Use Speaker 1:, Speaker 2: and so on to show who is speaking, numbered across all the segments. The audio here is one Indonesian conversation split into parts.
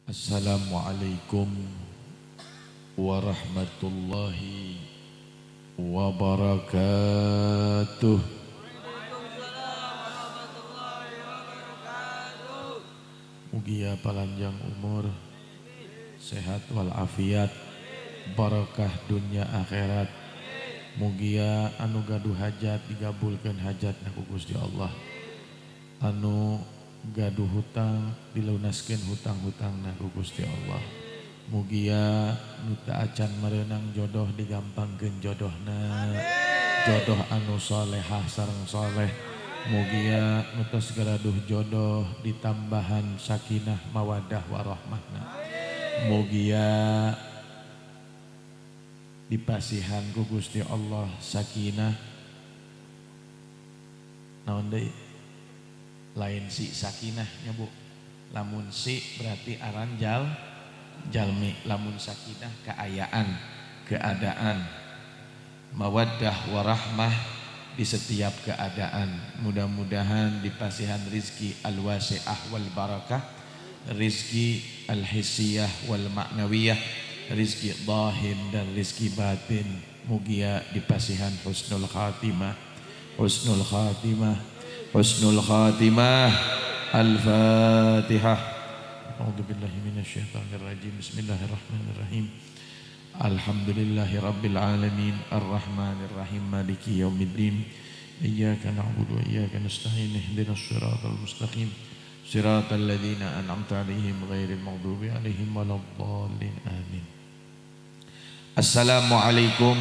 Speaker 1: Assalamualaikum warahmatullahi wabarakatuh. Mugia panjang umur, sehat walafiat, barakah dunia akhirat. Mugia anu gaduh hajat digabulkeun hajatna ku Gusti Allah. Anu gaduh hutang dilunaskeun hutang-hutangna ku Gusti Allah. Mugia nu teu acan mereunang jodoh digampangkeun jodohna. Jodoh anu solehah sareng soleh. Mugia nu tos garaduh jodoh ditambahan sakinah mawaddah warahmahna. Mugia dipasihan ku Gusti Allah sakinah naon deui lain si sakinahnya bu, lamun si berarti aran jalmi, lamun sakinah keayaan, keadaan, mawaddah warahmah di setiap keadaan. Mudah-mudahan dipasihan rizki al-wasi'ah wal barakah, rizki al-hissiyah wal ma'nawiyah, rizki zahir dan rizki batin. Mugia dipasihan husnul khatimah, husnul khatimah, husnul khatimah. Al-Fatihah. A'udzubillahi minasyaitonirrajim. Bismillahirrahmanirrahim. Alhamdulillahi rabbil alamin, arrahmanirrahim, maliki yaumiddin. Iyyaka na'budu wa iyyaka nasta'in, ihdinas siratal mustaqim, siratal ladzina an'amta 'alaihim ghairil maghdubi 'alaihim waladdallin. Amin. Assalamualaikum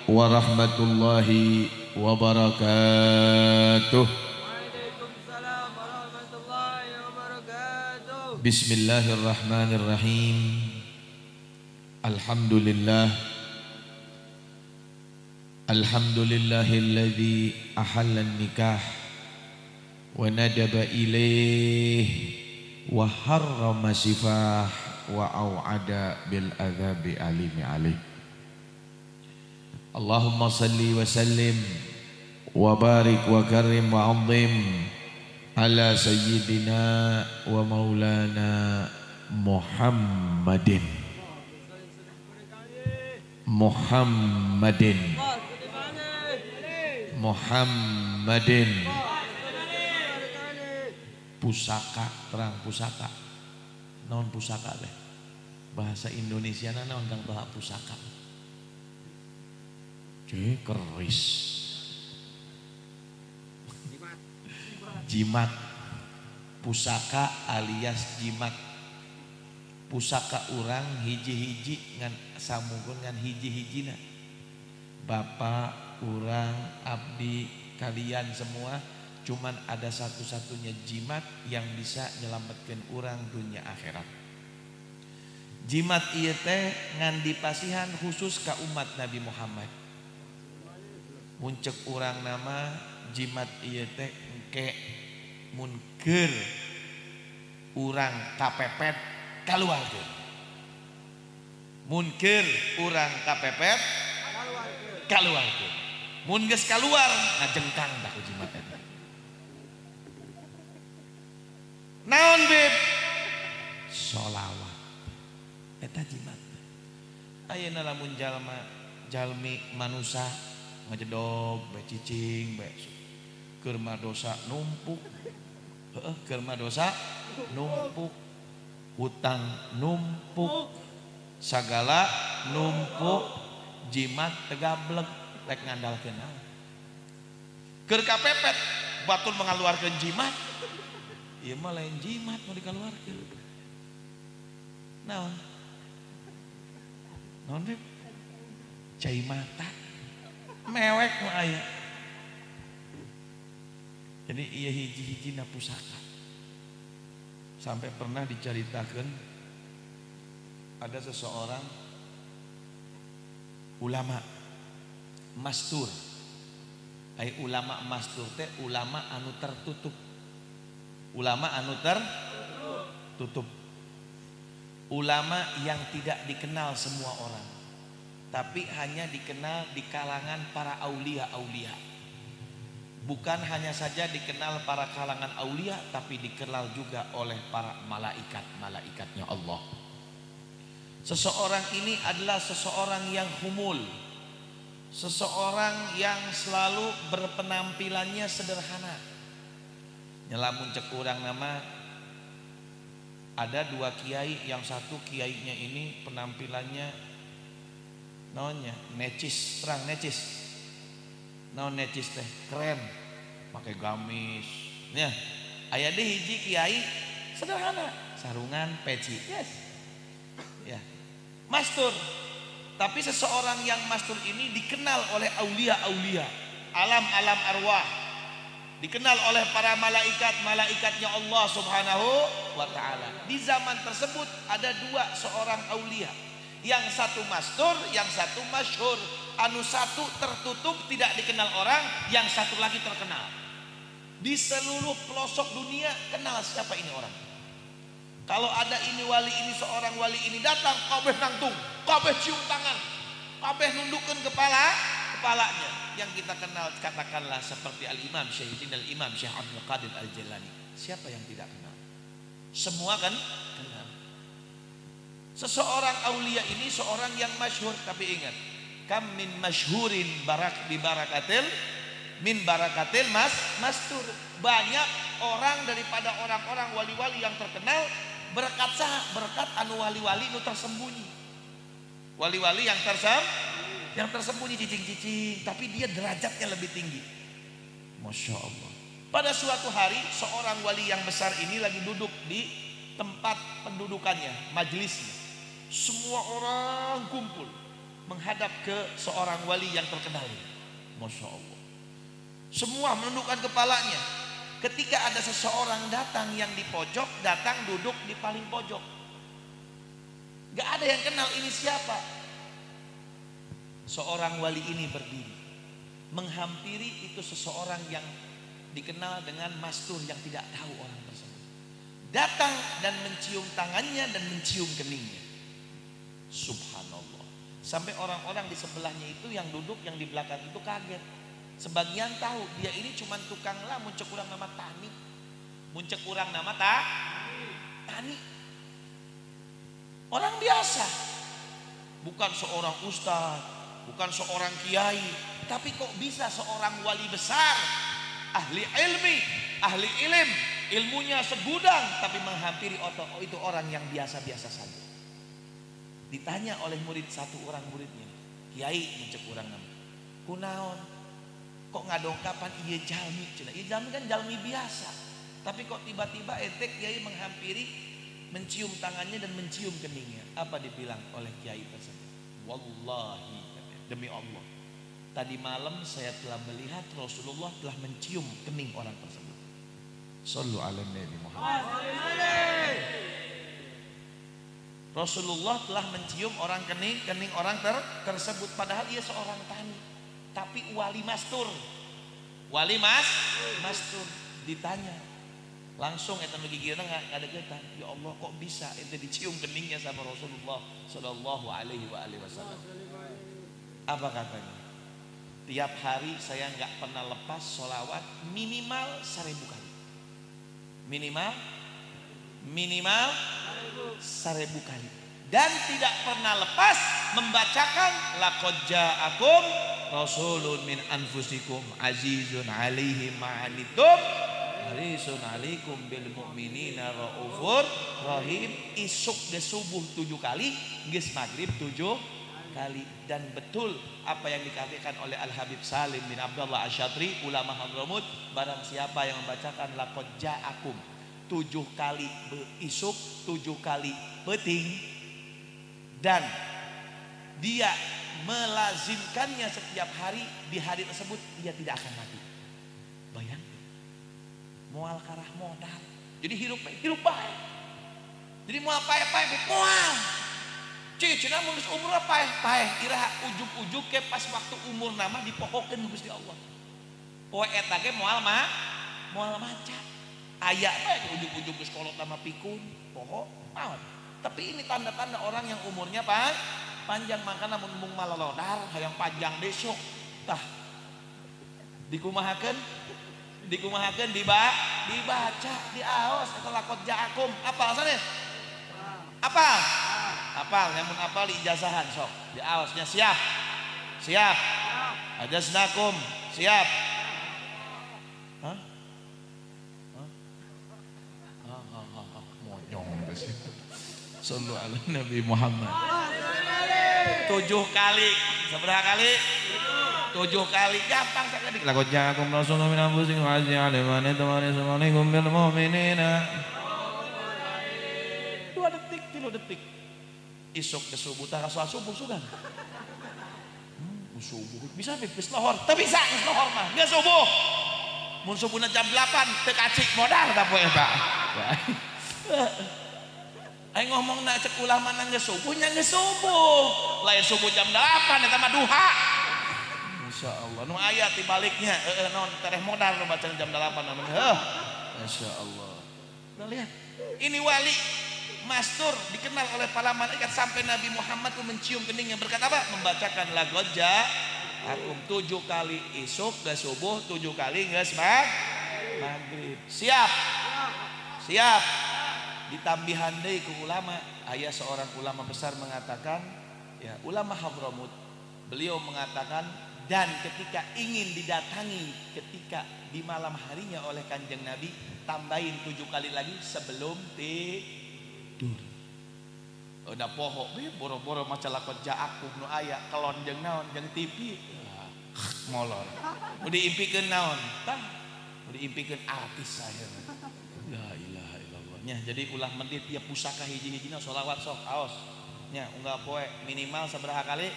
Speaker 1: warahmatullahi wabarakatuh.
Speaker 2: Waalaikumsalam warahmatullahi wabarakatuh.
Speaker 1: Bismillahirrahmanirrahim. Alhamdulillah. Alhamdulillahilladzi ahalla nikah wa nadaba ilaih wa harrama sifah wa au'ada bil adzabi alimi alaih. Allahumma salli wa sallim wa barik wa karim wa azim ala sayyidina wa maulana Muhammadin Muhammadin Muhammadin. Pusaka, terang pusaka. Naon pusaka teh? Bahasa Indonesia naon kang toha pusaka? Keris. Jimat. Pusaka alias jimat. Pusaka urang hiji-hiji ngan samungkun ngan hiji-hijina. Bapak, urang, abdi, kalian semua cuman ada satu-satunya jimat yang bisa nyelametkeun urang dunia akhirat. Jimat ieu teh ngan dipasihan khusus ka umat Nabi Muhammad. Muncek urang nama jimat ieu teh engke mun keur urang kapepet kaluarkeun. Mun keur urang kapepet kaluarkeun. Mun geus kaluar ngajengkang dah ku jimat eta. Naon beb? Sholawat. Eta jimat. Ayeuna lamun jalmi manusia ngajedog bae cicing bae keur madosa numpuk. Heeh, keur madosa numpuk. Hutang numpuk. Sagala numpuk. Jimat tegablek rek ngandalkeun naon. Keur kapepet batur mengaluarkeun jimat. Ieu mah lain jimat mau dikaluarkeun. Naon? Naon beb? Cai mata. Mewek mah aya. Jadi ieu hiji-hijina pusaka. Sampai pernah diceritakeun ada seseorang ulama mastur. Ai ulama mastur teh ulama anu tertutup. Ulama anu tertutup. Ulama yang tidak dikenal semua orang, tapi hanya dikenal di kalangan para aulia-aulia. bukan hanya saja dikenal para kalangan aulia, tapi dikenal juga oleh para malaikat-malaikatnya Allah. Seseorang ini adalah seseorang yang humul, seseorang yang selalu berpenampilannya sederhana. Nyelamun cek urang nama, ada dua kiai, yang satu kiainya ini penampilannya naonnya necis, terang necis. Naon necis teh keren, pakai gamis. Nya, aya deui hiji kiai sederhana, sarungan, peci. Yes. Ya. Mastur. Tapi seseorang yang mastur ini dikenal oleh aulia-aulia, alam-alam arwah. Dikenal oleh para malaikat-malaikatnya Allah Subhanahu wa taala. Di zaman tersebut ada dua seorang aulia. Yang satu mastur, yang satu masyhur. Anu satu tertutup tidak dikenal orang, yang satu lagi terkenal. Di seluruh pelosok dunia kenal siapa ini orang. Kalau ada ini wali, ini seorang wali ini datang, kabeh nangtung, kabeh cium tangan, kabeh nundukkan kepalanya. Yang kita kenal katakanlah seperti Al-Imam Syaikhina Al-Imam Syekh Abdul Qadir Al-Jailani. Siapa yang tidak kenal? Semua kan kenal. Seseorang aulia ini seorang yang masyhur, tapi ingat, kam min masyhurin barakatil mastur. Banyak orang daripada orang-orang wali-wali yang terkenal berkat anu wali-wali nu tersembunyi. Wali-wali yang tersembunyi cicing-cicing, tapi dia derajatnya lebih tinggi. Masya Allah. Pada suatu hari seorang wali yang besar ini lagi duduk di tempat pendudukannya, majelisnya. Semua orang kumpul menghadap ke seorang wali yang terkenal. Masya Allah. Semua menundukkan kepalanya. Ketika ada seseorang datang yang di pojok, datang duduk di paling pojok. Gak ada yang kenal ini siapa. Seorang wali ini berdiri, menghampiri itu seseorang yang dikenal dengan mastur yang tidak tahu orang tersebut. Datang dan mencium tangannya dan mencium keningnya. Subhanallah. Sampai orang-orang di sebelahnya itu yang duduk, yang di belakang itu kaget. Sebagian tahu dia ini cuma tukang lah, muncul kurang nama tani, muncul kurang nama tani. Orang biasa, bukan seorang ustaz, bukan seorang kiai, tapi kok bisa seorang wali besar, ahli ilm, ilmunya segudang, tapi menghampiri itu orang yang biasa-biasa saja. Ditanya oleh murid, satu orang muridnya, kiai mencek urang nama, kunaon, kok ngadongkapan iya jalmi, iya jalmi kan jalmi biasa, tapi kok tiba-tiba etek kiai menghampiri, mencium tangannya dan mencium keningnya. Apa dibilang oleh kiai tersebut? Wallahi, demi Allah, tadi malam saya telah melihat Rasulullah telah mencium kening orang tersebut. Shallu ala Nabi Muhammad. Rasulullah telah mencium orang kening orang tersebut, padahal ia seorang tani, tapi wali mastur. Mastur ditanya langsung eta nu gigirna ngadegetan, ya Allah kok bisa ente dicium keningnya sama Rasulullah sallallahu alaihi wasallam. Apa katanya? Tiap hari saya nggak pernah lepas sholawat minimal 1000 kali. Minimal 1000 kali. Dan tidak pernah lepas membacakan laqad ja'akum rasulun min anfusikum azizun 'alaihi ma 'anittum harisun 'alaikum bil mu'minina raufur rahim. Isuk geus subuh 7 kali, geus maghrib 7 kali. Dan betul apa yang dikatakan oleh Al Habib Salim bin Abdullah Asyatri, ulama Hadramut, barang siapa yang membacakan laqad ja'akum 7 kali isuk, 7 kali peting, dan dia melazimkannya setiap hari, di hari tersebut dia tidak akan mati. Bayangkan, moal karah modal. Jadi hirup baik. Jadi moal pae moal. Cina mun umur pae iraha ujug-ujug ke pas waktu umur nama dipohokeun Gusti Allah. Poe eta ge moal maca. Aya bae ujug-ujug geus kolot nama pikun, poho, naon. Tapi ini tanda-tanda orang yang umurnya panjang, makana mun mung malolodar hayang panjang desok. Tah dikumahakeun dikumahakeun dibaca diaos eta lakot ja'akum. Apal sana? Apal nyamun apal di ijazahan sok diaosnya siap ajasnakum siap. Monyong sih. Sallu ala Nabi Muhammad. 7 kali. Seberapa kali? 7 kali. Gampang sekali. Lakot ja'akum rasulun min anfusikum azizun 'alaihi ma antum harisun 'alaikum bil mu'minina. 2 detik, 3 detik. Isuk ke subuh, tak soal subuh sudah. Subuh bisa pipis lohor, tapi bisa pipis lohor mah, nggak subuh. Mun subuhna jam 8, teu kacik modal tak poe eta. Aing ngomong na cek ulama nang geus subuhnya geus subuh. Lain subuh jam 8 eta mah duha. Masyaallah. Nu aya ti baliknya, naon tereh modal nu baca jam 8 namun. Masyaallah. Udah lihat. Ini wali mastur dikenal oleh para malaikat sampai Nabi Muhammad tuh mencium keningnya berkata apa? Membacakan laqad ja'akum 7 kali isuk ke subuh, 7 kali geus maghrib. Siap. Ditambihan deui ku ulama. Aya seorang ulama besar mengatakan, ya ulama Hadramut. Beliau mengatakan dan ketika ingin didatangi ketika di malam harinya oleh Kanjeng Nabi, tambahin 7 kali lagi sebelum tidur. Udah poho, boro-boro maca laqad ja'akum nu aya kelon jeung naon jeung TV. Molor. Mau diimpikeun naon? Tah. Mau diimpikeun artis saya. La ilaha illallah. Nya jadi ulah mendit ya pusaka hiji-hijina sholawat sok aos. Nya unggah poe minimal sabaraha kali?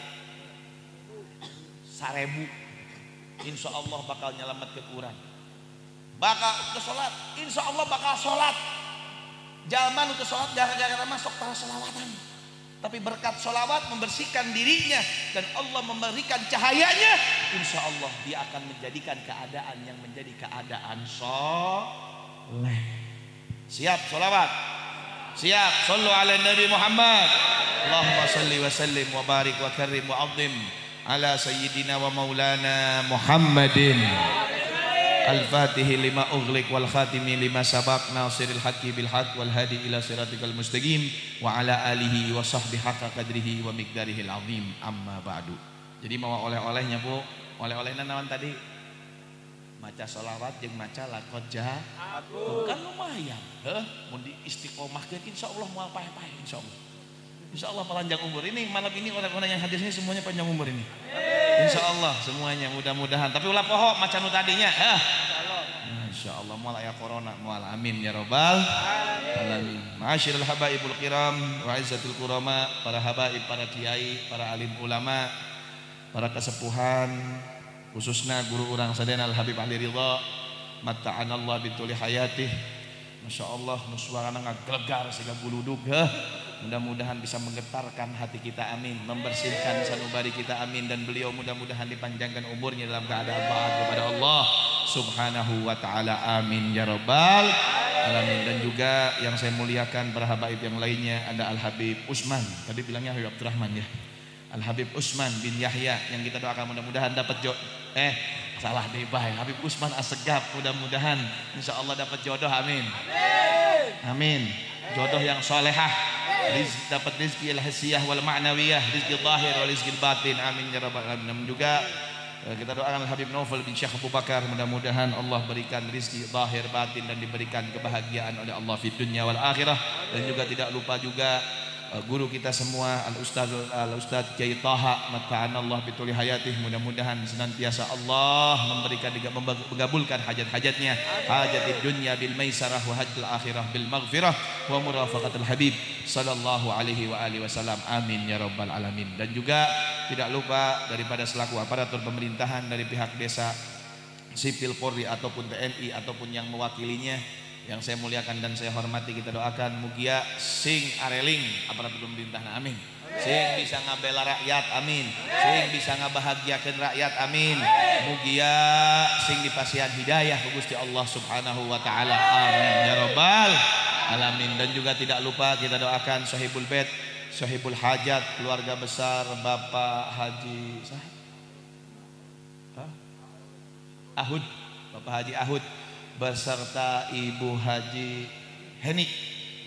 Speaker 1: 1000. Insyaallah bakal nyelamet ke kurang. Bakal ke salat, insyaallah bakal salat. Jalma nu teu salat gara-gara masuk para sholawatan. Tapi berkat sholawat membersihkan dirinya dan Allah memberikan cahayanya, insya Allah dia akan menjadikan keadaan yang menjadi keadaan soleh. Siap sholawat, siap. Sallu ala Nabi Muhammad. Allahumma salli wa sallim wa barik wa karim wa azim ala sayyidina wa maulana Muhammadin Al-Fatih lima ughliq wal khatimi lima sabaq nasiril haqqi bil haqq wal hadi ila siratikal mustaqim wa ala alihi wa sahbihi haqqa qadrihi wa miqdarihil azim amma ba'du. Jadi mau oleh-olehnya Bu, oleh-olehna naon tadi? Maca sholawat jeung maca laqad ja'akum. Kan lumayan. Mun di istiqomahkeun insyaallah moal paeh-paeh insyaallah. Insyaallah panjang umur. Ini malam ini orang-orang yang hadir sini semuanya panjang umur ini. Insyaallah semuanya mudah-mudahan. Tapi ulah poho maca nu tadinya. Insyaallah moal aya corona moal amin ya rabbal alamin. Ma'asyiral habaibul kiram wa izzatul kurama, para habaib, para kiai, para alim ulama, para kesepuhan, khususnya guru urang sadena Al Habib Ahli Ridha, matta'anallah bituli hayatih. Masyaallah nu suarana ngagelegar siga buludug. Mudah-mudahan bisa menggetarkan hati kita, amin. Membersihkan sanubari kita, amin. Dan beliau mudah-mudahan dipanjangkan umurnya dalam keadaan taat kepada Allah subhanahu wa ta'ala, amin ya rabbal alamin. Dan juga yang saya muliakan para habaib yang lainnya, ada Al Habib Usman, tadi bilangnya Habib Abdurrahman ya, Al Habib Usman bin Yahya, yang kita doakan mudah-mudahan dapat salah deh bae, Habib Usman Assegaf, mudah-mudahan insyaallah dapat jodoh, amin. Amin. Jodoh yang solehah, dapat rezeki al-hasiyah wal ma'nawiyah, rezeki zahir wal rezeki batin, amin ya rabbal alamin. Juga kita doakan Habib Naufal bin Syekh Abu Bakar, mudah-mudahan Allah berikan rezeki zahir batin dan diberikan kebahagiaan oleh Allah di dunia wal akhirah. Dan juga tidak lupa juga guru kita semua Al-Ustaz Kiai Taha, matta'anallah bituli hayatih, mudah-mudahan senantiasa Allah memberikan mengabulkan hajat-hajatnya, hajat dunya bil maisarah wa hajjal akhirah bil maghfirah wa murafaqatul habib sallallahu alaihi wa alihi wasallam, amin ya rabbal alamin. Dan juga tidak lupa daripada selaku aparatur pemerintahan dari pihak desa, sipil Polri ataupun TNI ataupun yang mewakilinya, yang saya muliakan dan saya hormati, kita doakan mugia sing areling aparatur pemerintah, amin. Sing bisa ngabela rakyat, amin. Sing bisa ngabahagiakeun rakyat, amin. Mugia sing dipasihan hidayah ku Gusti Allah subhanahu wa ta'ala, amin ya rabbal alamin. Dan juga tidak lupa kita doakan sahibul bait, sahibul hajat, keluarga besar Bapak Haji Ahud, Bapak Haji Ahud, beserta Ibu Haji Henik.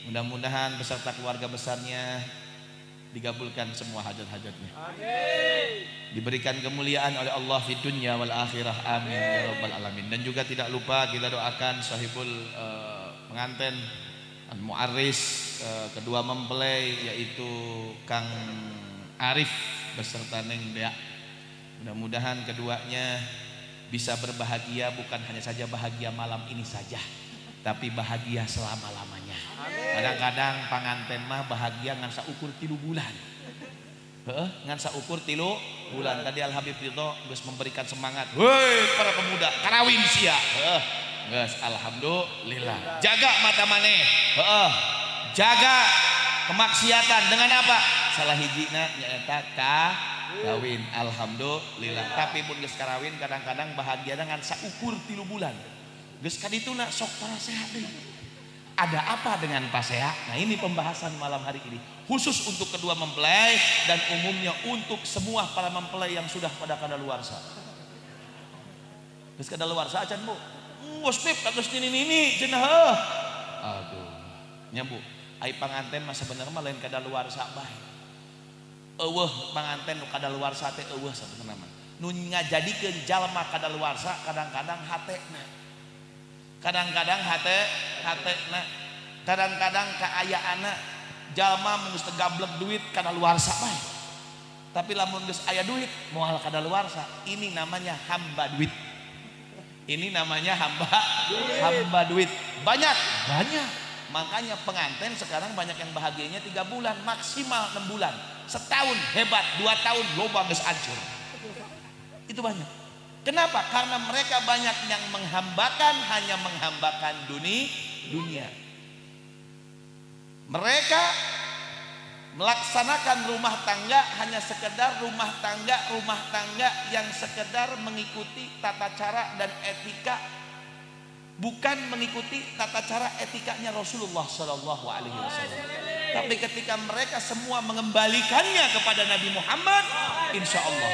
Speaker 1: Mudah-mudahan beserta keluarga besarnya digabulkan semua hajat-hajatnya.
Speaker 2: Amin.
Speaker 1: Diberikan kemuliaan oleh Allah di dunia wal akhirah. Amin ya rabbal alamin. Dan juga tidak lupa kita doakan sahibul pengantin Mu'arris, kedua mempelai yaitu Kang Arif beserta Neng Dea. Mudah-mudahan keduanya bisa berbahagia, bukan hanya saja bahagia malam ini saja, tapi bahagia selama-lamanya. Kadang-kadang panganten mah bahagia ngan saukur 3 bulan. Ngan saukur 3 bulan. Tadi Al Habib Ridho geus memberikan semangat. Woi para pemuda, karawin sia. Geus alhamdulillah. Jaga mata maneh. Jaga kemaksiatan dengan apa? Salah hijina nyaeta kawin. Alhamdulillah. Tapi pun geus karawin kadang-kadang bahagia dengan saukur 3 bulan. Geus kadituna sok parasehat deui. Ada apa dengan pasea? Nah ini pembahasan malam hari ini khusus untuk kedua mempelai dan umumnya untuk semua para mempelai yang sudah pada kadaluarsa. Geus kadaluarsa acan Bu. Bos Pip kados ini cenah. Aduh. Nya Bu, ai panganten mah sebenarnya mah lain kadaluarsa bae. Eueuh panganten nu kadaluarsa teh eueuh sabenerna mah. Nu ngajadikeun jalma kadaluarsa kadang-kadang hatena. Kadang-kadang hatena, kadang-kadang kaayaana jalma mun geus gablek duit kadaluarsa bae. Tapi lamun geus aya duit moal kadaluarsa, ini namanya hamba duit. Ini namanya hamba duit. Banyak. Makanya pengantin sekarang banyak yang bahagianya 3 bulan, maksimal 6 bulan. Setahun hebat, 2 tahun loba geus hancur. Itu banyak. Kenapa? Karena mereka banyak yang hanya menghambakan dunia. Mereka melaksanakan rumah tangga hanya sekedar rumah tangga yang sekedar mengikuti tata cara dan etika, bukan mengikuti tata cara etikanya Rasulullah Shallallahu Alaihi Wasallam. Tapi ketika mereka semua mengembalikannya kepada Nabi Muhammad, insya Allah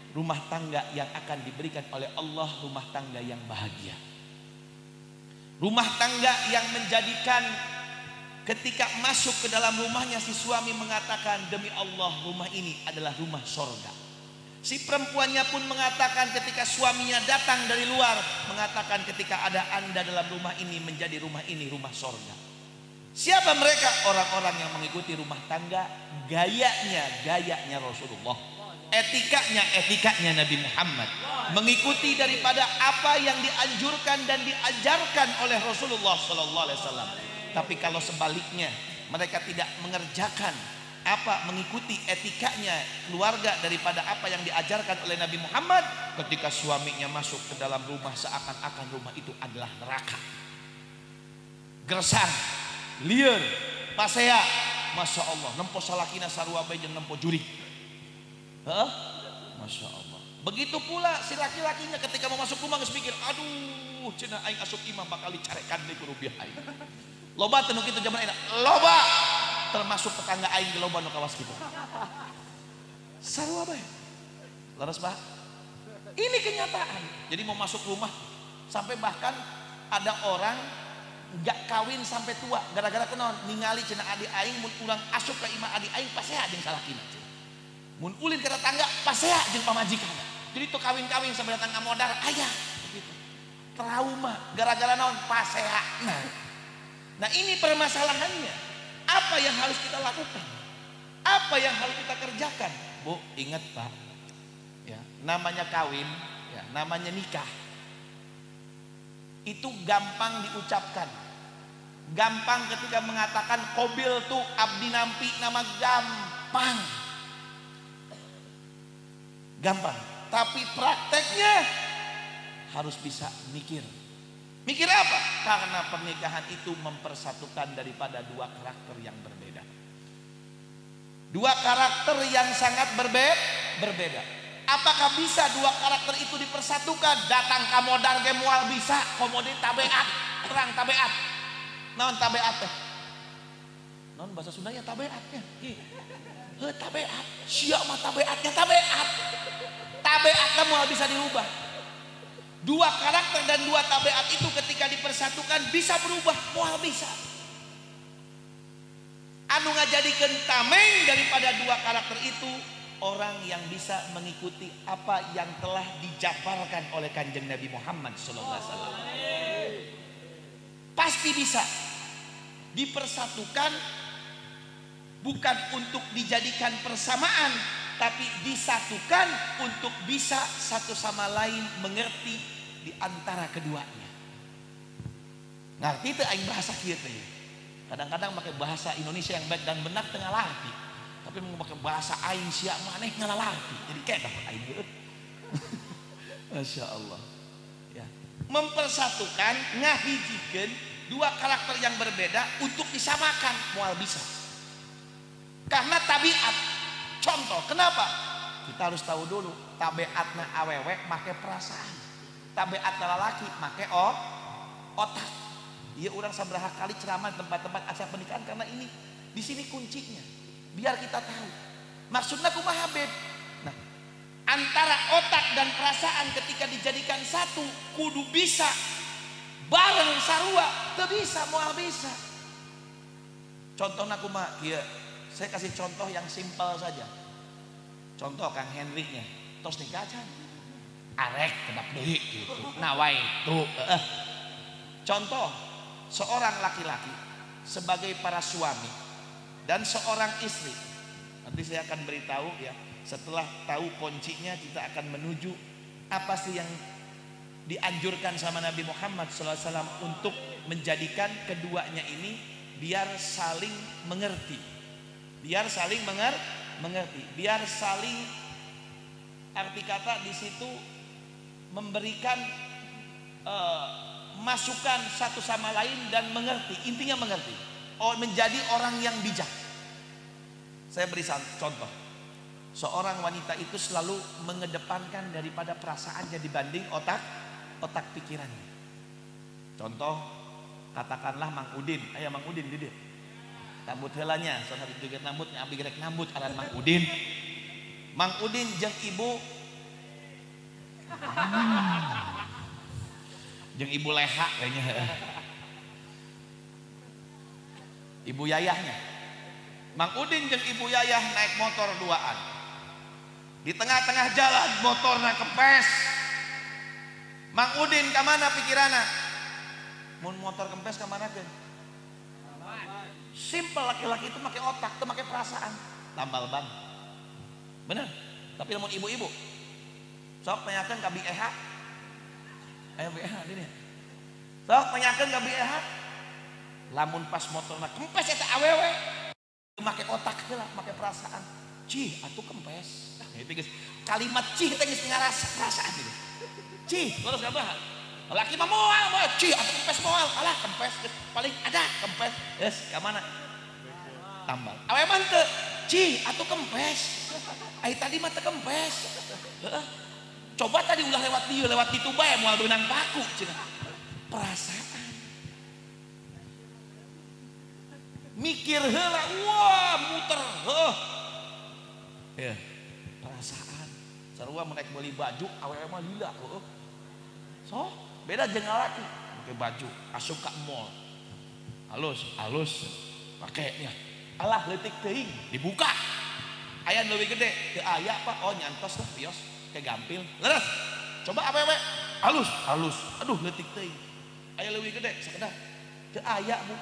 Speaker 1: rumah tangga yang akan diberikan oleh Allah rumah tangga yang bahagia. Rumah tangga yang menjadikan ketika masuk ke dalam rumahnya si suami mengatakan, demi Allah rumah ini adalah rumah sorga. Si perempuannya pun mengatakan ketika suaminya datang dari luar, mengatakan ketika ada anda dalam rumah ini menjadi rumah ini rumah sorga. Siapa mereka? Orang-orang yang mengikuti rumah tangga gayanya Rasulullah. Etikanya Nabi Muhammad, mengikuti daripada apa yang dianjurkan dan diajarkan oleh Rasulullah Sallallahu Alaihi Wasallam. Tapi kalau sebaliknya mereka tidak mengerjakan mengikuti etikanya keluarga daripada apa yang diajarkan oleh Nabi Muhammad, ketika suaminya masuk ke dalam rumah seakan-akan rumah itu adalah neraka. Gersang, lieur, pasea, masya Allah, nempo salakina sarua bae jeung nempo juri. Masya Allah. Begitu pula si laki-lakinya ketika mau masuk rumah geus mikir, aduh cenah aing asup imam bakal dicarekan deui ku rupiah aing. Loba teu nu kitu zaman ayeuna. Loba termasuk tetangga aing ge loba nu kawas kitu. Sarua bae. Laras bah. Ini kenyataan. Jadi mau masuk rumah sampai bahkan ada orang enggak kawin sampai tua gara-gara kunaon ningali cenah adi aing mun urang asup ka imah adi aing pasea jeung salakina. Mun ulin ke tetangga pasea jeung pamajikan. Jadi tuh kawin-kawin sampai datang ka modar aya begitu. Trauma gara-gara naon pasea. Nah, ini permasalahannya. Apa yang harus kita lakukan? Apa yang harus kita kerjakan? Bu, ingat Pak. Ya, namanya kawin, ya, namanya nikah. Itu gampang diucapkan. Gampang ketika mengatakan qabil tu abdi nampi, nama gampang. Gampang, tapi prakteknya harus bisa mikir. Mikir apa? Karena pernikahan itu mempersatukan daripada 2 karakter yang berbeda. 2 karakter yang sangat berbeda. Apakah bisa 2 karakter itu dipersatukan? Datang ka modar ge moal bisa, komodi tabeat, terang tabeat. Naon tabeat teh? Naon bahasa Sundanya tabeatnya? Tabeat, sia mah tabeatnya tabeat. Tabeatnya moal bisa dirubah. Dua karakter dan dua tabiat itu ketika dipersatukan bisa berubah, moal bisa. Anu ngajadikeun tameng daripada dua karakter itu orang yang bisa mengikuti apa yang telah dijabarkan oleh Kanjeng Nabi Muhammad SAW. Pasti bisa dipersatukan, bukan untuk dijadikan persamaan, tapi disatukan untuk bisa satu sama lain mengerti di antara keduanya. Ngerti itu aing bahasa kieu teh. Kadang-kadang pakai bahasa Indonesia yang baik dan benar tengah larti, tapi mau pakai bahasa aing sia maneh ngalalarti. Jadi kayak dapat aing. Masya Allah. Ya. Mempersatukan, ngahijikeun dua karakter yang berbeda untuk disamakan, moal bisa. Karena tabiat. Contoh, kenapa? Kita harus tahu dulu, tabiatna awewe make perasaan, tabiatna lalaki make otak. Iya, orang sabaraha kali ceramah tempat-tempat acara pernikahan karena ini di sini kuncinya. Biar kita tahu. Maksudnya kumaha Beb? Nah, antara otak dan perasaan ketika dijadikan satu kudu bisa bareng sarua, teu bisa moal bisa. Contohna kumaha? Kieu. Saya kasih contoh yang simpel saja. Contoh Kang Henry-nya, tos nikah can. Arek kedap deui gitu. Nah wae tuh. Contoh seorang laki-laki sebagai para suami dan seorang istri. Nanti saya akan beritahu ya. Setelah tahu kuncinya kita akan menuju apa sih yang dianjurkan sama Nabi Muhammad SAW untuk menjadikan keduanya ini biar saling mengerti. Biar saling mengerti, biar saling, arti kata di situ memberikan masukan satu sama lain dan mengerti, intinya mengerti. Oh, menjadi orang yang bijak. Saya beri contoh. Seorang wanita itu selalu mengedepankan daripada perasaannya dibanding otak pikirannya. Contoh, katakanlah Mang Udin, ayo Mang Udin di dia. Rambut helanya, salah satu joget rambutnya abi gerek rambut aran Mang Udin. Mang Udin jeung ibu jeung ibu Leha kayaknya. Ibu Yayahnya. Mang Udin jeung ibu Yayah naik motor duaan. Di tengah-tengah jalan motorna kempes. Mang Udin ka mana pikiranna? Mun motor kempes ka mana teh? Simple, laki-laki itu pakai otak, itu pakai perasaan. Tambal ban. Bener. Tapi namun ibu-ibu sok tanyakeun ka BEH. Ayo BEH ini. Sok tanyakeun ka BEH. Lamun pas motorna kempes eta awewe. Make otak heula, make perasaan. Cih, atuh kempes. Nah, itu guys. Kalimat cih teh geus ngarasa perasaan itu. Cih, terus gabah. Laki mah moal, cih atau kempes moal, alah kempes paling ada kempes, yes, ke mana? Tambal. Awe mah teu, cih atau kempes. Ai tadi mah teu kempes. Coba tadi ulah lewat dieu, lewat ditu bae moal beunang baku cenah. Perasaan. Mikir heula, wah muter, ya, perasaan. Sarua mun rek meuli baju, awewe mah lila, so beda jeung laki pakai baju asup ka mall halus pakainya alah leutik teuing dibuka aya leuwih gede teu aya Pak, oh nyantos lah pios kayak gampil leres coba awewe halus aduh leutik teuing aya leuwih gede sakedah teu aya Bu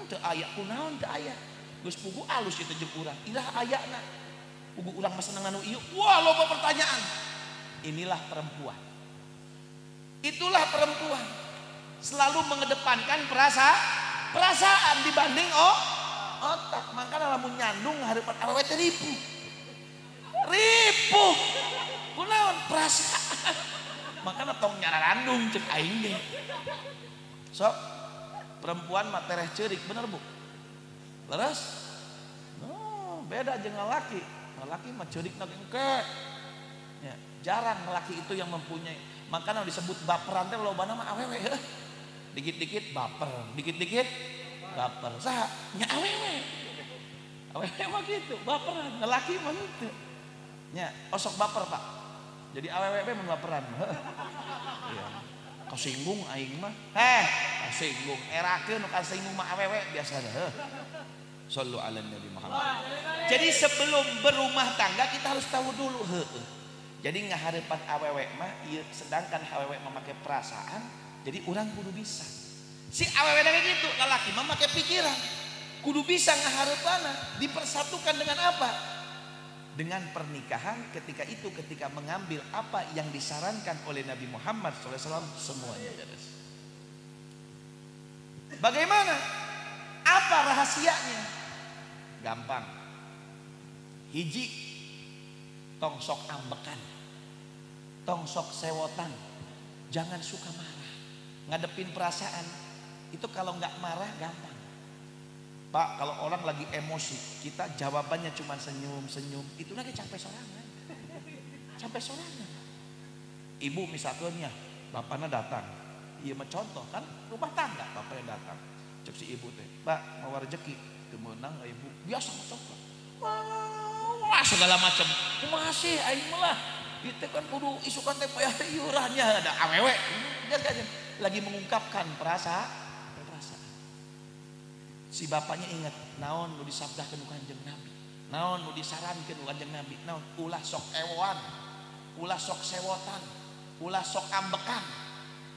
Speaker 1: teu aya kunaon teu aya geus pugu alus itu jeung urang ilah ayana pugu urang mah seneng anu ieu wah loba pertanyaan. Inilah perempuan. Itulah perempuan selalu mengedepankan perasaan dibanding otak. Makanya lamun nyandung hareupan awewe teh ripuh kunaon perasaan. Makanya tong nyararandung cek aing ge. Sok perempuan mah tereh ceurik bener Bu. Leres? No, beda jeung laki. Laki mah ceurikna engke. Ya, jarang laki itu yang mempunyai. Makanya disebut baperan teh lobana mah awewe. Dikit-dikit baper, dikit-dikit baper. Saha? Nya awewe. Awewe mah gitu, baperan. Lelaki mah gitu. Nya osok baper Pak. Jadi awewe mah baperan. Iya. Kasinggung aing mah. Kasinggung. Erakeun kasinggung mah awewe biasa dah. Shallu ala Nabi Muhammad. Jadi sebelum berumah tangga kita harus tahu dulu heueuh. Jadi ngahareupan awewe mah ieu sedangkan awewe memakai perasaan, jadi orang kudu bisa. Si awewe kayak gitu, lalaki mah make pikiran. Kudu bisa ngahareupanna, dipersatukan dengan apa? Dengan pernikahan. Ketika mengambil apa yang disarankan oleh Nabi Muhammad SAW, semuanya beres. Bagaimana? Apa rahasianya? Gampang. Hiji, tong sok ambekan, tong sok sewotan. Jangan suka marah, ngadepin perasaan. Itu kalau nggak marah gampang. Pak, kalau orang lagi emosi, kita jawabannya cuma senyum-senyum, itu lagi capek sorangan. Capek sorangan. Ibu misalnya, bapaknya datang. Iya mah contoh kan, rumah tangga bapaknya datang. Cek si ibu teh, Pak mau rezeki, kemenang ibu. Biasa macam wah segala macam. Masih aing malah. Itu kan kudu isukan teh bayar iurannya ada awewe. Lagi mengungkapkan perasaan. Si bapaknya ingat naon nu disabdahkeun ku Kanjeng Nabi, naon nu disarankeun ku Kanjeng Nabi, naon ulah sok ewoan, ulah sok sewotan, ulah sok ambekan.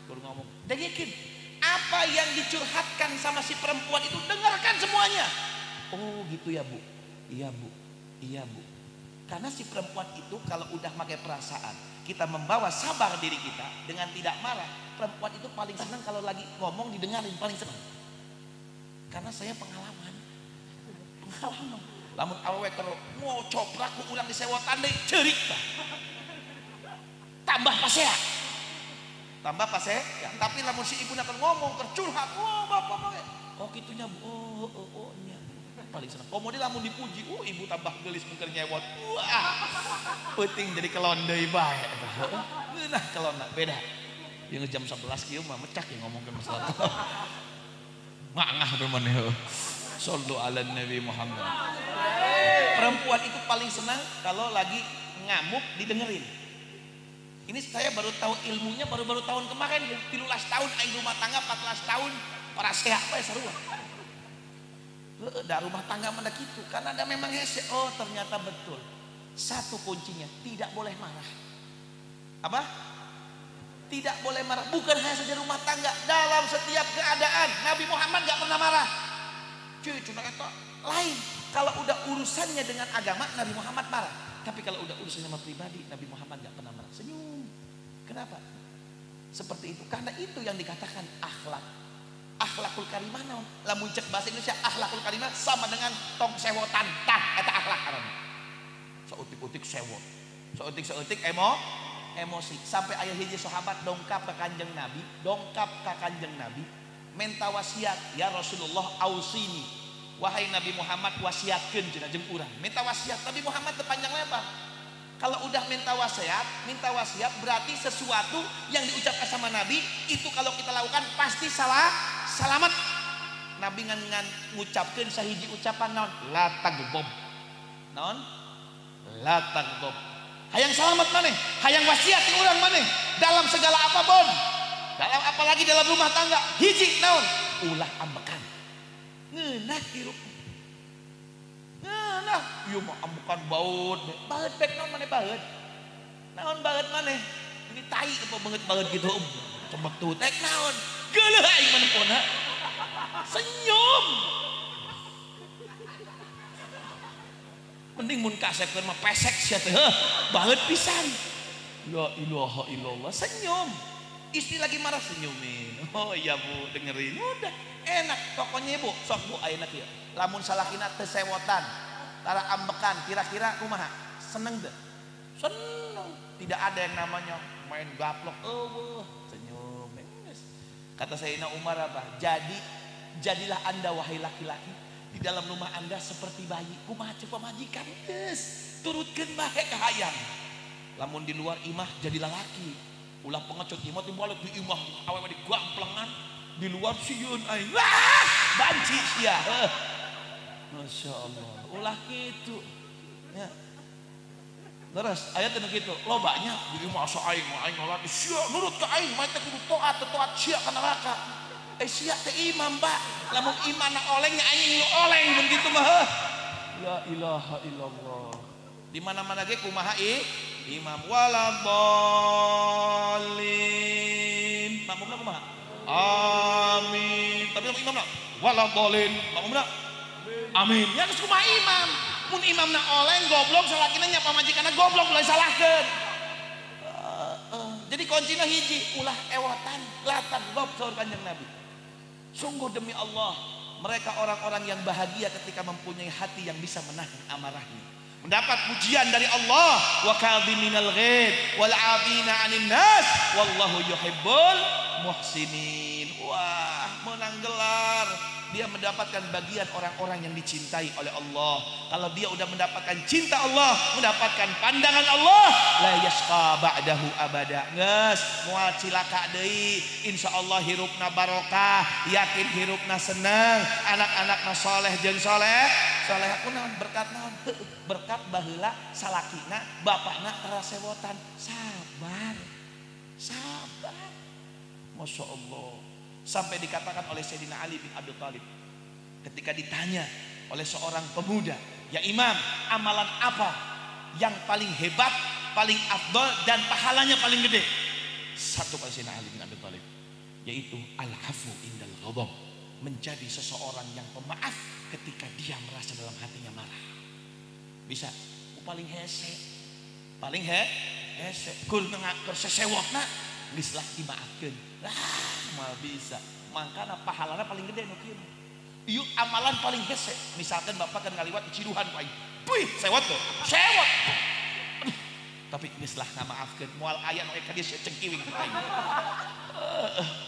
Speaker 1: Kudu ngomong dengekin apa yang dicurhatkan sama si perempuan itu, dengarkan semuanya. Oh gitu ya Bu, iya Bu, iya Bu. Karena si perempuan itu kalau udah pakai perasaan, kita membawa sabar diri kita dengan tidak marah, perempuan itu paling senang kalau lagi ngomong didengarin, paling senang. Karena saya pengalaman. Lamun awewe karo mau coprak ku ulang disewotan deui ceurik tah. Tambah pasea. Tambah pasea, ya, tapi lamun si ibuna keur ngomong curhat, oh bapak mah. Oh kitunya Bu. Oh nya. Paling senang. Komodi lamun dipuji, ibu tambah geulis mun keur nyewot. Wah. Peuting jadi kelon deui bae eta. Geunah kelonna beda. Yang jam 11 kieu mah mecak ya ngomongkeun masalah. Ngah teman ya. Shallu ala Nabi Muhammad. Perempuan itu paling senang kalau lagi ngamuk didengerin. Ini saya baru tahu ilmunya baru tahun kemarin ya. 13 tahun aing rumah tangga, 14 tahun para sehat we sarua. Da rumah tangga mah kitu karena ada memang hese. Oh ternyata betul. Satu kuncinya tidak boleh marah. Apa? Tidak boleh marah, bukan hanya saja rumah tangga, dalam setiap keadaan Nabi Muhammad gak pernah marah. Cuy, cuma itu lain. Kalau udah urusannya dengan agama Nabi Muhammad marah, tapi kalau udah urusannya sama pribadi Nabi Muhammad gak pernah marah, senyum. Kenapa? Seperti itu, karena itu yang dikatakan akhlak. Akhlakul karimah naon? Lamun cek bahasa Indonesia akhlakul karimah sama dengan tong sewotan, tah eta akhlak karena. Seutik-utik sewot, seutik-seutik emosi. Sampai ayah hiji sahabat dongkap ke Kanjeng Nabi, minta wasiat, ya Rasulullah ausini, wahai Nabi Muhammad wasiatkeun cenah jeung urang. Minta wasiat Nabi Muhammad panjang lebar. Kalau udah minta wasiat berarti sesuatu yang diucapkan sama Nabi itu kalau kita lakukan pasti selamat. Nabi ngan ngucapkeun sahiji ucapan naon? La tagdob. Naon? La tagdob. Hayang selamat maneh, hayang wasiat ti urang maneh dalam segala apapun. Dalam apalagi dalam rumah tangga, hiji naon? Ulah ambekan. Ngeunah hirup. Ngeunah, ieu mah ambekan baut. Baut bek naon maneh baut? Naon baut maneh? Ini tai apa banget gitu. Coba tuh tek naon? Geuleuh aing manepona. Senyum. Mending mun kasekeun mah pesek sia teh baheut pisan. La ilaha illallah, senyum. Istri lagi marah senyumin. Oh iya Bu, dengerin. Udah enak pokoknya Bu. Sok Bu ayeuna kieu. Lamun salakina teu sewotan, tara ambekan, kira-kira kumaha? Seneng teu? Seneng. Tidak ada yang namanya main gaplok. Senyum. Kata Sayyidina Umar apa? Jadilah Anda wahai laki-laki di dalam rumah Anda seperti bayi. Kumaha ceuk pamajikan geus turutkeun bae ka hayang. Lamun di luar imah jadi lalaki. Ulah pengecut imah teh balik di imah awewe digamplengan, di luar sieun aing. Wah, banci sia. Masyaallah. Ulah kitu. Ya. Terus ayat itu gitu, lobanya jadi masa aing nolak sia nurut ke aing mah teh kudu taat sia ka neraka. Sia teh imam, Pak. Lamun imana olengnya aing nu oleng begitu mah. La ilaha illallah. Di mana-mana ge kumaha imam waladhdallin. Makmumna kumaha? Amin. Tapi imamna waladhdallin. Makmumna amin. Ya geus kumaha imam? Mun imamna oleng goblok salakina nya pamajikanna goblok mulai salahkeun. Jadi kuncina hiji ulah ewatan latan gob saur Kanjeng Nabi. Sungguh demi Allah, mereka orang-orang yang bahagia ketika mempunyai hati yang bisa menahan amarahnya. Mendapat pujian dari Allah, wa kadhiminal ghaid wal 'afina 'anil nas wallahu yuhibbul muhsinin. Wah, menang gelar. Dia mendapatkan bagian orang-orang yang dicintai oleh Allah. Kalau dia udah mendapatkan cinta Allah, mendapatkan pandangan Allah, la yasqa ba'dahu abada. Geus moal cilaka deui. Insyaallah hirupna barokah, yakin hirupna seneng, anak-anakna saleh jeung saleh. Saleh kunaon berkat naon? Berkat baheula salakina, bapakna tarasewotan. Sabar. Sabar. Masya Allah. Sampai dikatakan oleh Sayyidina Ali bin Abi Thalib ketika ditanya oleh seorang pemuda, ya Imam, amalan apa yang paling hebat, paling afdal dan pahalanya paling gede? Satu oleh Sayyidina Ali bin Abi Thalib, yaitu al-afu indal ghadab, menjadi seseorang yang pemaaf ketika dia merasa dalam hatinya marah. Bisa paling hese, paling hese kur sesewotna geus lah dimaafkeun. Mal bisa, makanya pahalana paling gede nu kieu. Ieu amalan paling hese. Misalkan bapak kan ngaliwat di Ciduhan ku aing. Puih, sewot tuh. Sewot. Tapi geus lah ngamaafkeun. Moal aya nu ka dieu cengkiwing ku aing.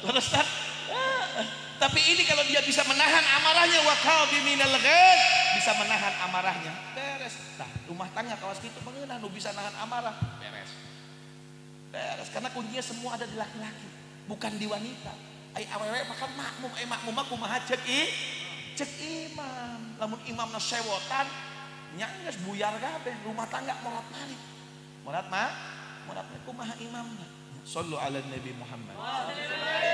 Speaker 1: Terus tapi ini kalau dia bisa menahan amarahnya, wa kadhiminal ghaid, bisa menahan amarahnya, beres. Tah, rumah tangga kawas kitu pangeunah nu bisa nahan amarah, beres. Beres, karena kuncinya semua ada di laki-laki, bukan di wanita. Ai awewe makan makmum, makmum mah kumaha cek imam. Lamun imamna sewotan nya geus buyar kabeh, rumah tangga morat-marit. Morat kumaha imamna. Shallu ala Nabi Muhammad.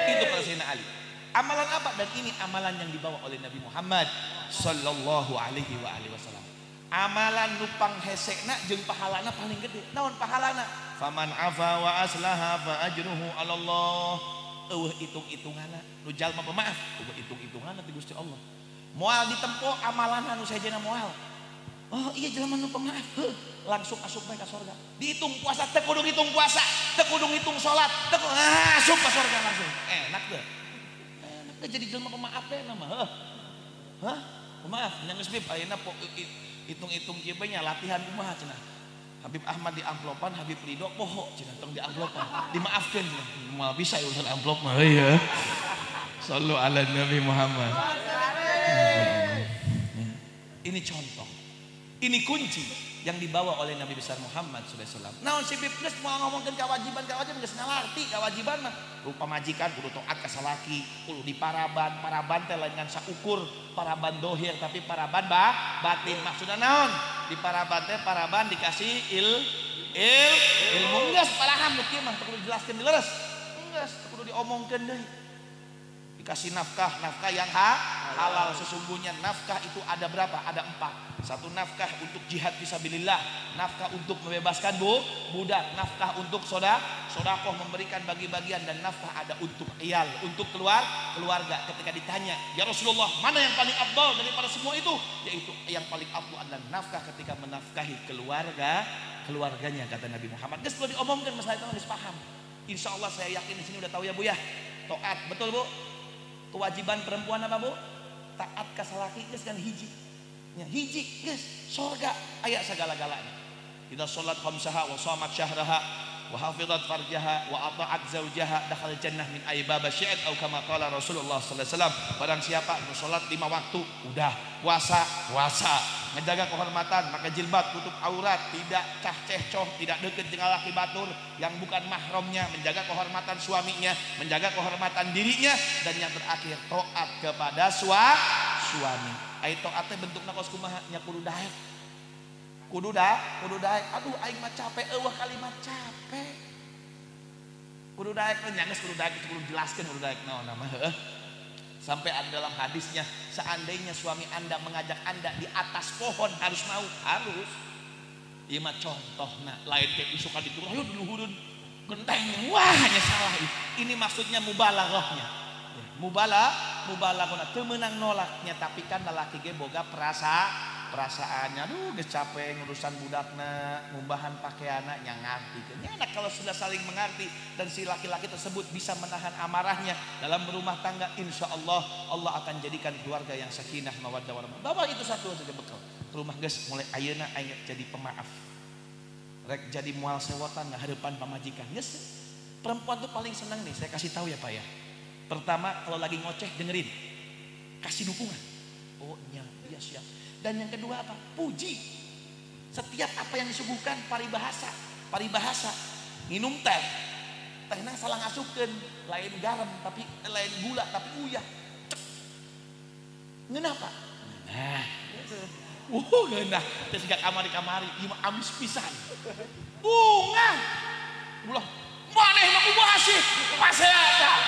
Speaker 1: Itu Sayyidina Ali. Amalan apa? Dan ini amalan yang dibawa oleh Nabi Muhammad sallallahu alaihi wasallam. Amalan nupang hesekna jeung pahalana paling gede. Naon pahalana? Faman afa wa aslaha fa ajruhu 'ala Allah. Eueuh hitung-hitunganna nu jalma pemaaf, eueuh hitung-hitunganna ti Gusti Allah. Moal ditempo amalanna nu sajena moal. Oh iya jelema nu pemaaf, langsung asup bae ka surga. Dihitung puasa teu kudu ngitung puasa, teu kudu ngitung salat, teu asup ka surga langsung. Enak teu? Enak teu jadi jelema pemaaf teh mah. Hah? Pemaaf, nya geus bib ayeuna hitung-hitung kieu bae nya latihan kumaha cenah. Habib Ahmad di amplopan, Habib Ridho poho cenah tong di amplopan. Dimaafkeun cenah. Moal bisa urusan amplop mah ya. Sallu ala Nabi Muhammad. Ini contoh. Ini kunci yang dibawa oleh Nabi besar Muhammad SAW. Naon si Bib geus mau ngomongkeun kewajiban geus ngalarti kewajiban mah. Rupa majikan kudu taat ka salaki, kudu diparaban. Paraban teh lain ngan saukur paraban dohir tapi paraban batin. Maksudna naon? Diparaban teh paraban dikasih ilmu geus paham nu kieu mah kudu dijelaskeun dileres. Geus kudu diomongkeun deui. Dikasih nafkah yang halal. Sesungguhnya nafkah itu ada berapa? Ada 4. Satu nafkah untuk jihad fisabilillah, nafkah untuk membebaskan budak, nafkah untuk sodakoh memberikan bagi-bagian, dan nafkah ada untuk iyal, untuk keluarga. Ketika ditanya, ya Rasulullah, mana yang paling afdal daripada semua itu? Yaitu yang paling afdal adalah nafkah ketika menafkahi keluarganya, kata Nabi Muhammad. Geus kalau diomongkan masalah itu harus paham. Insya Allah saya yakin di sini udah tahu ya Bu ya. Taat, betul Bu? Kewajiban perempuan apa Bu? Taat ka salaki geus kan hiji. Hiji geus surga aya sagala-galana. Idza shalat khamsaha wa shamat syahraha wa hafizat farjaha wa ata'at zaujaha dakhal jannah min ayyi bab syi'at atau kama qala Rasulullah sallallahu alaihi wasallam. Barang siapa nu salat 5 waktu udah puasa, menjaga kehormatan, maka jilbab tutup aurat, tidak cah-cecoh, tidak deket dengan laki batur yang bukan mahramnya, menjaga kehormatan suaminya, menjaga kehormatan dirinya, dan yang terakhir taat kepada suami. Ai taatnya bentukna kos kumaha nya kudu daek. kudu daek. Aduh aing mah capek, eueuh kalimat capek. Kudu daek nyanggeus kudu daek itu kudu jelaskeun kudu daek naon mah heuh. Sampai ada dalam hadisnya, seandainya suami Anda mengajak Anda di atas pohon harus mau, harus. Ieu mah contohna, lain kayak isukan diturun, ayo diluhureun genteng. Wah, hanya salah. Ini maksudnya mubalaghahnya. Ya, mubalaghahna teu meunang nolaknya, tapi kan lalaki ge boga perasaannya. Aduh, geus capek ngurusan budakna, ngumbahan pakaianna nya ngartikeun. Ya, kalau sudah saling mengerti dan si laki-laki tersebut bisa menahan amarahnya dalam berumah tangga, insya Allah Allah akan jadikan keluarga yang sakinah mawaddah warahmah. Bawa itu satu saja bekal. Ke rumah geus mulai ayeuna aing jadi pemaaf. Rek jadi mual sewotan ngaharepan pamajikan. Geus perempuan tuh paling senang nih, saya kasih tahu ya Pak ya. Pertama kalau lagi ngoceh dengerin. Kasih dukungan. Oh iya siap. Dan yang kedua apa? Puji. Setiap apa yang disuguhkan paribahasa. Minum teh. Tehna salah ngasupkeun, lain garam tapi lain gula tapi uyah. Ngeunah Pak? Nah. Ngeunah. Teh siga kamari-kamari, ieu mah amis pisan. Bunga. Ulah maneh mah kumaha sih? Pasea tah.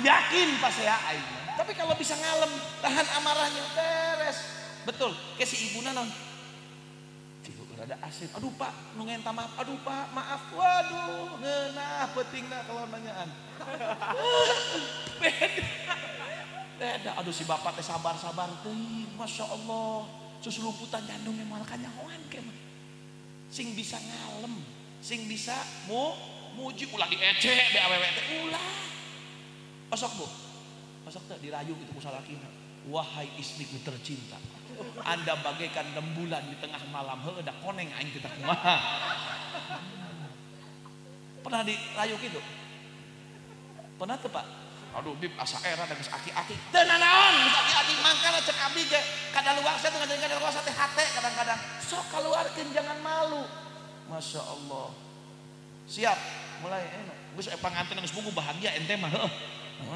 Speaker 1: Yakin pasea aing. Tapi kalau bisa ngalem, tahan amarahnya beres. Betul, kayak si ibuna non. Cilu rada asin. Aduh Pak, nu ngenta maaf. Aduh Pak, maaf. Waduh, ngeunah pentingna kalau nanyaan. Beda. Aduh si bapak teh sabar-sabar teuing. Masya Allah. Susulumputan jandungnya malah kanyahoan kemah. Sing bisa ngalem, sing bisa muji ulah diece be awewe teh ulah. Osok Bu. Osok teh dirayu gitu ku salakina. Wahai istriku tercinta, Anda bagaikan rembulan di tengah malam. Heuh da koneng aing teh kumaha. Pernah dirayu gitu? Pernah tuh Pak? Aduh bib asa era dan geus aki-aki. Teu nanaon, geus aki-aki mangkana cek abdi ge kadaluarsa teh ngajarin kadaluarsa teh hate kadang-kadang. Sok kaluarkeun jangan malu. Masya Allah. Siap, mulai geus panganten geus bungu bahagia ente mah heuh.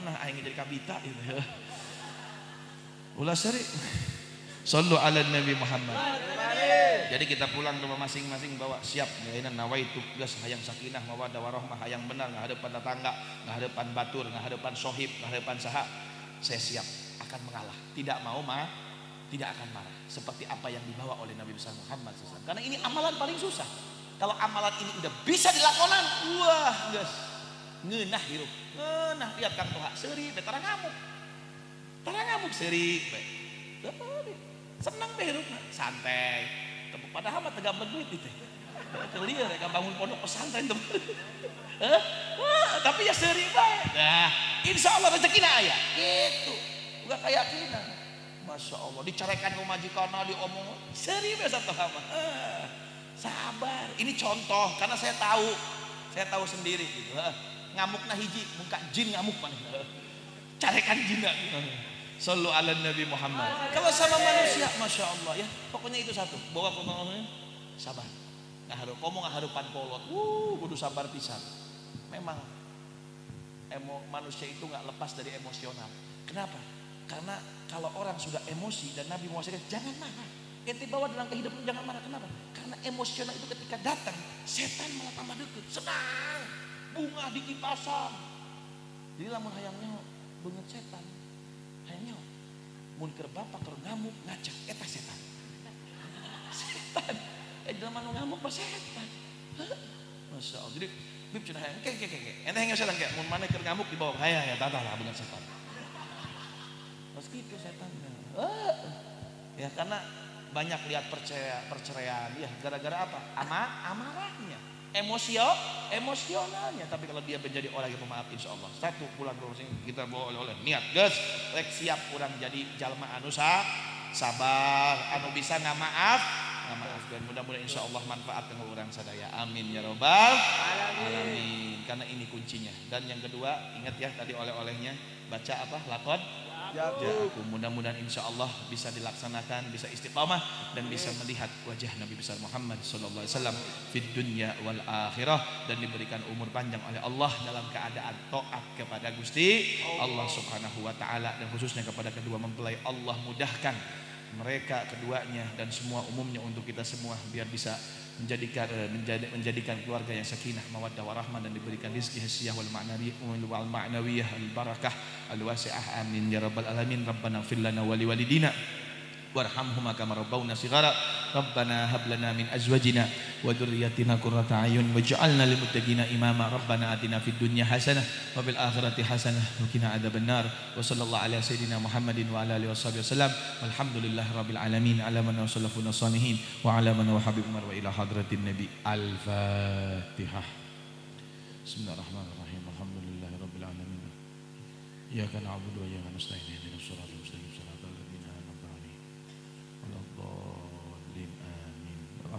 Speaker 1: Nah aing jadi kabita gitu. Ulah seri. Sallu ala Nabi Muhammad. Jadi kita pulang ke rumah masing-masing bawa siap nyaina nawaitu geus hayang sakinah mawaddah warahmah, hayang benar ngahadepan tetangga, ngahadepan batur, ngahadepan sohib, ngahadepan saha. Saya siap akan mengalah. Tidak mau tidak akan marah. Seperti apa yang dibawa oleh Nabi besar Muhammad SAW. Karena ini amalan paling susah. Kalau amalan ini udah bisa dilakonan, wah geus ngeunah hirup. Ngeunah lihat Kang Toha seuri teh tara ngamuk seuri bae. Senang deh hirup santai. Padahal mah tegam duit itu. Kelir ya bangun pondok pesantren tuh. Tapi ya seuri bae. Nah, insyaallah rezekina aya. Gitu. Uga keyakinan. Masya Allah dicarekan ku majikanna diomong seuri bae satoha mah. Sabar. Ini contoh karena saya tahu sendiri gitu. Ngamukna hiji muka jin ngamuk maneh. Carekan jinna. Sallu ala Nabi Muhammad. Kalau sama manusia, masya Allah ya. Pokoknya itu satu. Bawa pembangunannya sabar. Ngaharupan kolot. Kudu sabar pisan. Memang manusia itu nggak lepas dari emosional. Kenapa? Karena kalau orang sudah emosi dan Nabi Muhammad jangan marah. Ente bawa dalam kehidupan jangan marah. Kenapa? Karena emosional itu ketika datang, setan malah tambah deket. Senang. Bunga di kipasan. Jadi lamun hayangnya beungeut setan. Hayangnya mun keur bapak keur ngamuk ngacak eta setan. Setan. Jelema nu ngamuk mah setan. Masya Allah. Jadi bib cenah hayang ke. Ente hayang setan ke mun maneh keur ngamuk dibawa hayang ya tata lah beungeut setan. Terus kitu setan. Ya karena banyak lihat perceraian ya gara-gara apa? Amarahnya. Emosionalnya. Tapi kalau dia menjadi orang yang pemaaf insya Allah satu pulang ke rumah kita bawa oleh niat guys rek siap kurang jadi jalma anu sabar anu bisa ngamaaf dan mudah-mudahan insya Allah manfaat dengan orang sadaya amin ya robbal alamin karena ini kuncinya. Dan yang kedua ingat ya tadi oleh-olehnya baca apa lakon ya aku mudah-mudahan insya Allah bisa dilaksanakan, bisa istiqamah dan bisa melihat wajah Nabi besar Muhammad sallallahu alaihi wasallam fid dunya wal akhirah dan diberikan umur panjang oleh Allah dalam keadaan taat kepada Gusti Allah Subhanahu wa taala dan khususnya kepada kedua mempelai Allah mudahkan mereka keduanya dan semua umumnya untuk kita semua, biar bisa menjadikan keluarga yang sakinah, mawaddah warahmah, dan diberikan rizki hissiyah wal ma'nawiyah al barakah al wasi'ah, amin ya rabbal alamin. Rabbana ighfir lana wa liwalidina warhamhuma kama rabbawna shighara. Rabbana hab lana min azwajina wa dhurriyyatina qurrata a'yun waj'alna lil muttaqina imama. Rabbana atina fid dunya hasanah wa fil akhirati hasanah wa qina adzabannar. Wa sallallahu ala sayyidina Muhammadin wa ala alihi washabihi wasallam. Walhamdulillahirabbil alamin ala man wasallafuna salihin wa ala man wa habib umar wa ila hadratin nabi. Al-Fatihah. Bismillahirrahmanirrahim. Alhamdulillahirabbil alamin. Iyyaka na'budu wa iyyaka nasta'in. Ihdinas siratal mustaqim.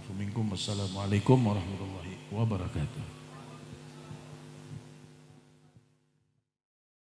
Speaker 1: Amin. Assalamualaikum warahmatullahi wabarakatuh.